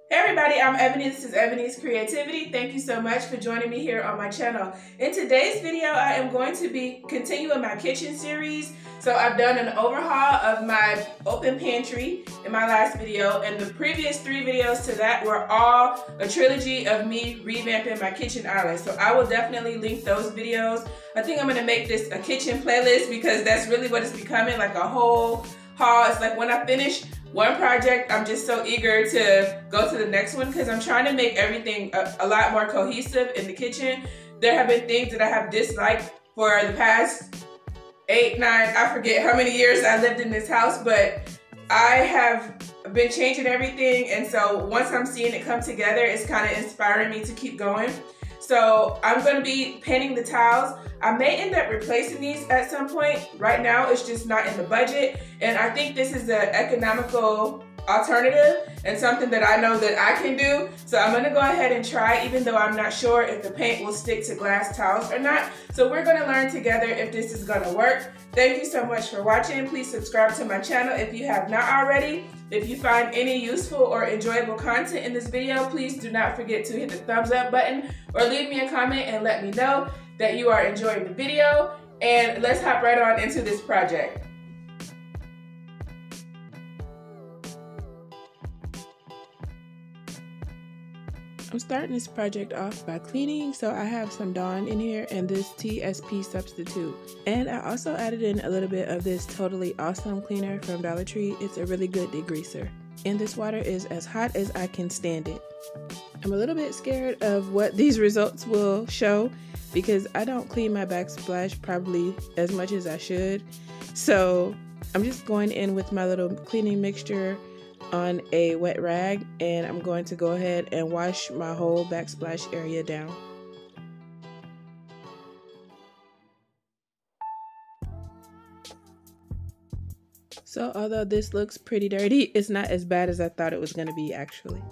Hey everybody, I'm Ebony. This is Ebonee's Creativity. Thank you so much for joining me here on my channel. In today's video, I am going to be continuing my kitchen series. So I've done an overhaul of my open pantry in my last video, and the previous 3 videos to that were all a trilogy of me revamping my kitchen island. So I will definitely link those videos. I think I'm gonna make this a kitchen playlist because that's really what it's becoming, like a whole haul. It's like when I finish one project, I'm just so eager to go to the next one because I'm trying to make everything a lot more cohesive in the kitchen. There have been things that I have disliked for the past 8, 9, I forget how many years I lived in this house, but I have been changing everything, and so once I'm seeing it come together, it's kind of inspiring me to keep going. So I'm going to be painting the tiles. I may end up replacing these at some point. Right now, it's just not in the budget. And I think this is an economical alternative and something that I know that I can do. So I'm going to go ahead and try, even though I'm not sure if the paint will stick to glass tiles or not. So we're going to learn together if this is going to work. Thank you so much for watching. Please subscribe to my channel if you have not already. If you find any useful or enjoyable content in this video, please do not forget to hit the thumbs up button or leave me a comment and let me know that you are enjoying the video. And let's hop right on into this project. I'm starting this project off by cleaning, so I have some Dawn in here and this TSP substitute. And I also added in a little bit of this Totally Awesome cleaner from Dollar Tree. It's a really good degreaser. And this water is as hot as I can stand it. I'm a little bit scared of what these results will show because I don't clean my backsplash probably as much as I should. So I'm just going in with my little cleaning mixture on a wet rag, and I'm going to go ahead and wash my whole backsplash area down. So although this looks pretty dirty, it's not as bad as I thought it was going to be actually.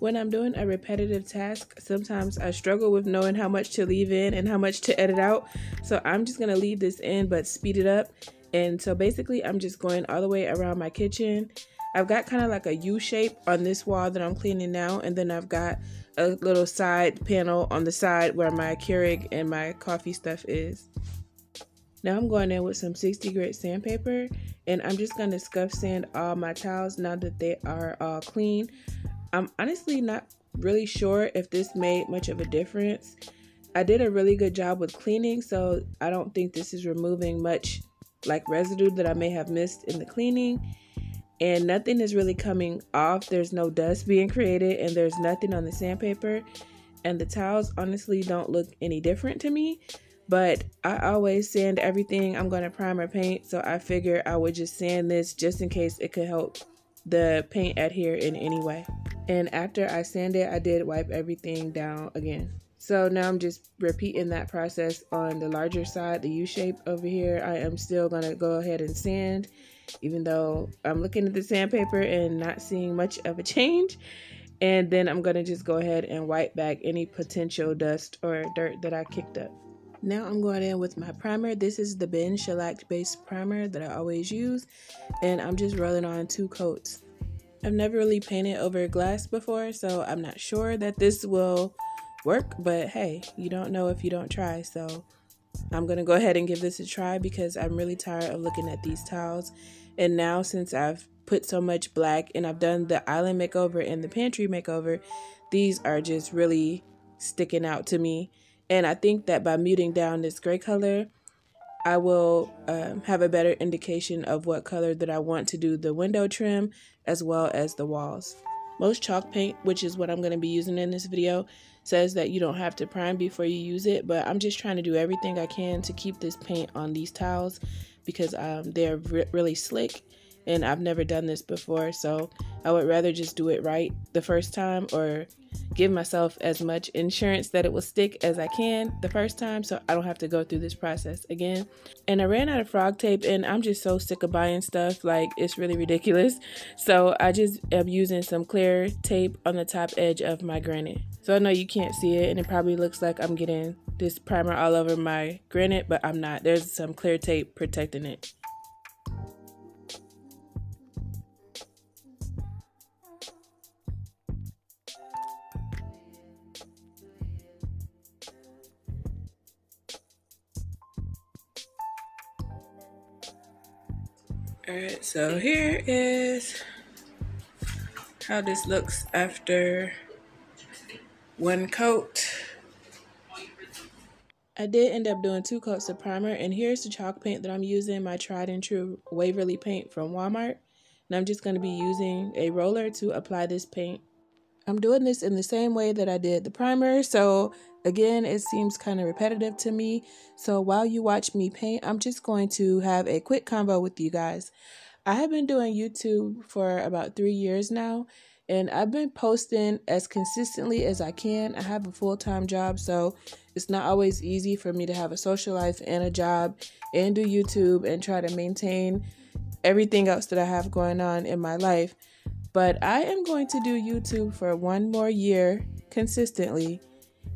When I'm doing a repetitive task, sometimes I struggle with knowing how much to leave in and how much to edit out. So I'm just going to leave this in but speed it up. And so basically I'm just going all the way around my kitchen. I've got kind of like a U shape on this wall that I'm cleaning now, and then I've got a little side panel on the side where my Keurig and my coffee stuff is. Now I'm going in with some 60 grit sandpaper, and I'm just going to scuff sand all my tiles now that they are all clean. I'm honestly not really sure if this made much of a difference. I did a really good job with cleaning, so I don't think this is removing much like residue that I may have missed in the cleaning. And nothing is really coming off. There's no dust being created, and there's nothing on the sandpaper. And the tiles honestly don't look any different to me. But I always sand everything I'm going to primer paint, so I figure I would just sand this just in case it could help the paint adhere in any way. And after I sanded, I did wipe everything down again. So now I'm just repeating that process on the larger side, the U shape over here. I am still going to go ahead and sand, even though I'm looking at the sandpaper and not seeing much of a change. And then I'm going to just go ahead and wipe back any potential dust or dirt that I kicked up. Now I'm going in with my primer. This is the Ben Shellac based primer that I always use, and I'm just rolling on 2 coats. I've never really painted over glass before, so I'm not sure that this will work, but hey, you don't know if you don't try. So I'm gonna go ahead and give this a try because I'm really tired of looking at these tiles. And now, since I've put so much black and I've done the island makeover and the pantry makeover, these are just really sticking out to me. And I think that by muting down this gray color, I will have a better indication of what color that I want to do the window trim as well as the walls. Most chalk paint, which is what I'm going to be using in this video, says that you don't have to prime before you use it, but I'm just trying to do everything I can to keep this paint on these tiles because they're really slick and I've never done this before, so I would rather just do it right the first time or give myself as much insurance that it will stick as I can the first time so I don't have to go through this process again. And I ran out of frog tape, and I'm just so sick of buying stuff, like it's really ridiculous. So I just am using some clear tape on the top edge of my granite. So I know you can't see it and it probably looks like I'm getting this primer all over my granite, but I'm not. There's some clear tape protecting it. Alright, so here is how this looks after one coat. I did end up doing 2 coats of primer, and here's the chalk paint that I'm using, my tried and true Waverly paint from Walmart. And I'm just going to be using a roller to apply this paint. I'm doing this in the same way that I did the primer, so again, it seems kind of repetitive to me. So while you watch me paint, I'm just going to have a quick convo with you guys. I have been doing YouTube for about 3 years now, and I've been posting as consistently as I can. I have a full-time job, so it's not always easy for me to have a social life and a job and do YouTube and try to maintain everything else that I have going on in my life. But I am going to do YouTube for 1 more year consistently.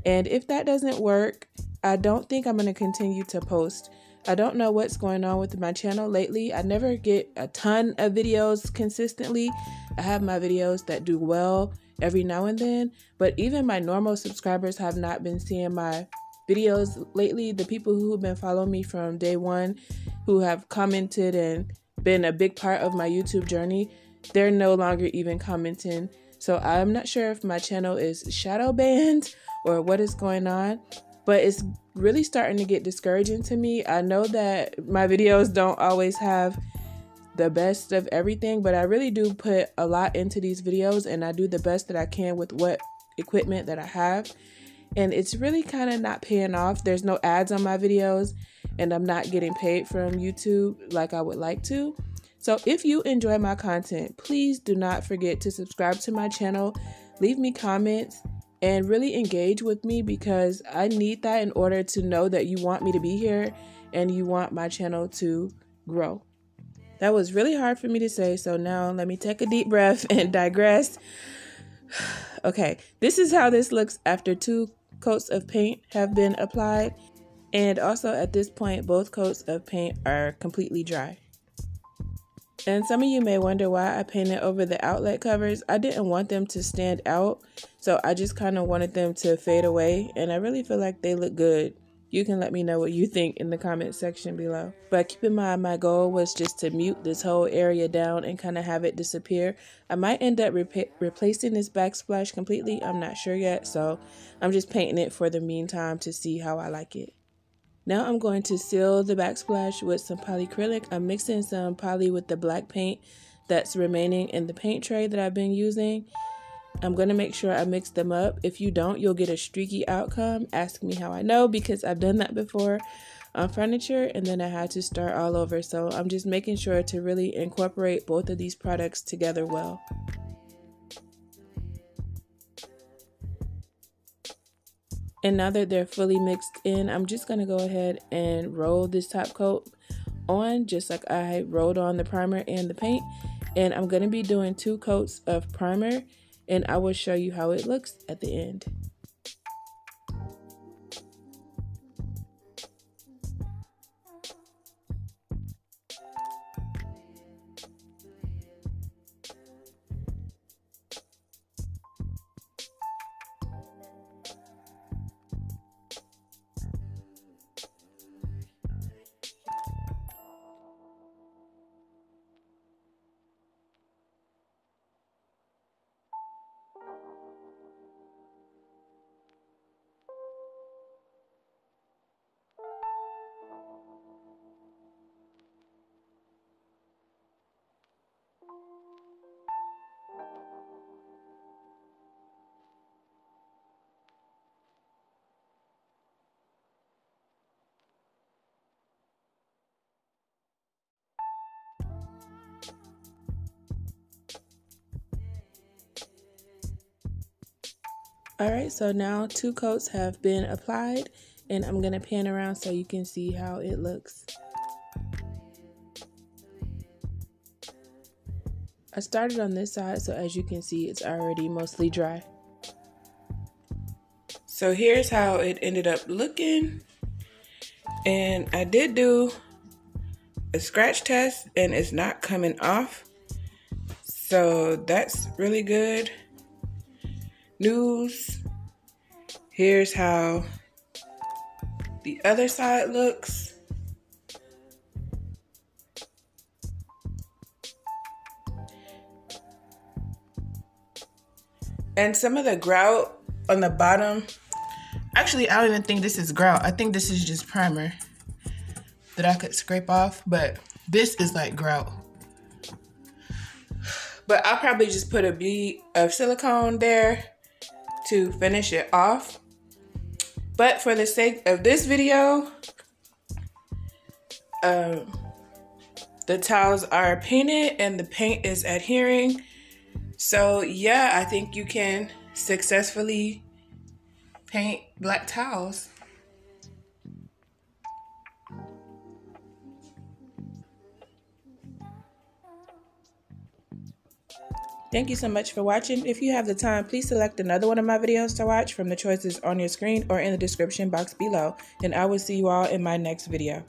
And if that doesn't work, I don't think I'm going to continue to post. I don't know what's going on with my channel lately. I never get a ton of videos consistently. I have my videos that do well every now and then, but even my normal subscribers have not been seeing my videos lately. The people who have been following me from day one, who have commented and been a big part of my YouTube journey, they're no longer even commenting. So I'm not sure if my channel is shadow banned or what is going on, but it's really starting to get discouraging to me. I know that my videos don't always have the best of everything, but I really do put a lot into these videos, and I do the best that I can with what equipment that I have. And it's really kind of not paying off. There's no ads on my videos, and I'm not getting paid from YouTube like I would like to. So if you enjoy my content, please do not forget to subscribe to my channel, leave me comments, and really engage with me, because I need that in order to know that you want me to be here and you want my channel to grow. That was really hard for me to say, so now let me take a deep breath and digress. Okay, this is how this looks after 2 coats of paint have been applied. And also at this point, both coats of paint are completely dry. And some of you may wonder why I painted over the outlet covers. I didn't want them to stand out, so I just kind of wanted them to fade away, and I really feel like they look good. You can let me know what you think in the comment section below. But keep in mind, my goal was just to mute this whole area down and kind of have it disappear. I might end up replacing this backsplash completely. I'm not sure yet, so I'm just painting it for the meantime to see how I like it. Now I'm going to seal the backsplash with some polyacrylic. I'm mixing some poly with the black paint that's remaining in the paint tray that I've been using. I'm going to make sure I mix them up. If you don't, you'll get a streaky outcome. Ask me how I know, because I've done that before on furniture and then I had to start all over. So I'm just making sure to really incorporate both of these products together well. And now that they're fully mixed in, I'm just going to go ahead and roll this top coat on just like I rolled on the primer and the paint. And I'm going to be doing 2 coats of primer, and I will show you how it looks at the end. Alright, so now 2 coats have been applied, and I'm going to pan around so you can see how it looks. I started on this side, so as you can see, it's already mostly dry. So here's how it ended up looking. And I did do a scratch test, and it's not coming off. So that's really good news. Here's how the other side looks. And some of the grout on the bottom, actually I don't even think this is grout. I think this is just primer that I could scrape off, but this is like grout. But I'll probably just put a bead of silicone there to finish it off. But for the sake of this video, the towels are painted and the paint is adhering. So yeah, I think you can successfully paint black towels. Thank you so much for watching. If you have the time, please select another one of my videos to watch from the choices on your screen or in the description box below. And I will see you all in my next video.